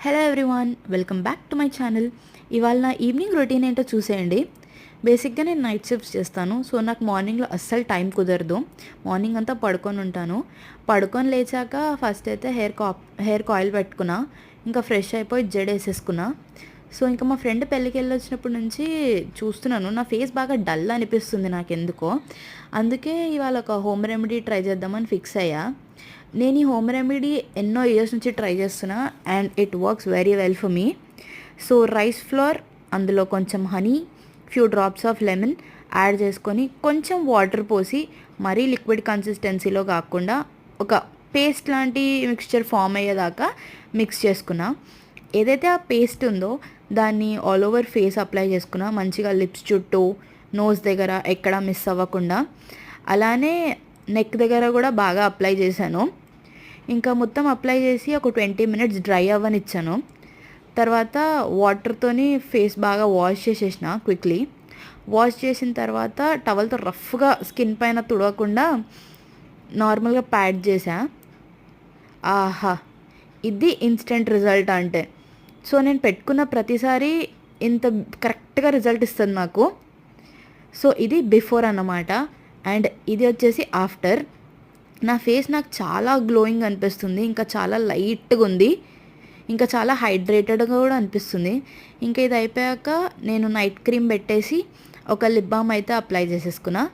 Hello everyone, welcome back to my channel. ఇవాళ నా evening routine ఏంటో చూసేయండి. బేసిక్గా నేను నైట్ షిఫ్ట్స్ చేస్తాను. సో నాకు మార్నింగ్లో అస్సలు టైం కుదరదు. మార్నింగ్ అంతా పడుకొని ఉంటాను. పడుకొని లేచాక ఫస్ట్ అయితే హెయిర్ ఆయిల్ పెట్టుకున్నా. ఇంకా ఫ్రెష్ అయిపోయి జడ వేసేసుకున్నా. సో ఇంకా మా ఫ్రెండ్ పెళ్ళికి వెళ్ళి వచ్చినప్పటి నుంచి చూస్తున్నాను, నా ఫేస్ బాగా డల్ అనిపిస్తుంది నాకు ఎందుకో. అందుకే ఇవాళ ఒక హోమ్ రెమెడీ ట్రై చేద్దామని ఫిక్స్ అయ్యా. నేను ఈ హోమ్ రెమెడీ ఎన్నో ఇయర్స్ నుంచి ట్రై చేస్తున్నా and it works very well for me. So rice flour, అందులో కొంచెం honey, few drops of lemon add చేసుకొని కొంచెం వాటర్ పోసి, మరీ లిక్విడ్ కన్సిస్టెన్సీలో కాకుండా ఒక పేస్ట్ లాంటి మిక్స్చర్ ఫామ్ అయ్యేదాకా మిక్స్ చేసుకున్నా. ఏదైతే ఆ పేస్ట్ ఉందో దాన్ని ఆల్ ఓవర్ ఫేస్ అప్లై చేసుకున్నా, మంచిగా లిప్స్ చుట్టూ, నోస్ దగ్గర ఎక్కడ మిస్ అవ్వకుండా. అలానే నెక్ దగ్గర కూడా బాగా అప్లై చేశాను. ఇంకా మొత్తం అప్లై చేసి ఒక 20 minutes డ్రై అవ్వనిచ్చాను. తర్వాత వాటర్తోని ఫేస్ బాగా వాష్ చేసేసిన క్విక్లీ. వాష్ చేసిన తర్వాత టవల్తో రఫ్గా స్కిన్ పైన తుడవకుండా నార్మల్గా ప్యాడ్ చేసా. ఆహా, ఇది ఇన్స్టెంట్ రిజల్ట్ అంటే. సో నేను పెట్టుకున్న ప్రతిసారి ఇంత కరెక్ట్గా రిజల్ట్ ఇస్తుంది నాకు. సో ఇది బిఫోర్ అన్నమాట. అండ్ ఇది వచ్చేసి ఆఫ్టర్. నా ఫేస్ నాకు చాలా గ్లోయింగ్ అనిపిస్తుంది, ఇంకా చాలా లైట్గా ఉంది, ఇంకా చాలా హైడ్రేటెడ్గా కూడా అనిపిస్తుంది. ఇంకా ఇది అయిపోయాక నేను నైట్ క్రీమ్ పెట్టేసి ఒక లిప్ బామ్ అయితే అప్లై చేసేసుకున్నా.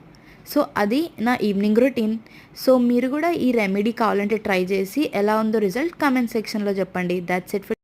సో అది నా ఈవినింగ్ రొటీన్. సో మీరు కూడా ఈ రెమెడీ కావాలంటే ట్రై చేసి ఎలా ఉందో రిజల్ట్ కామెంట్ సెక్షన్లో చెప్పండి. That's it for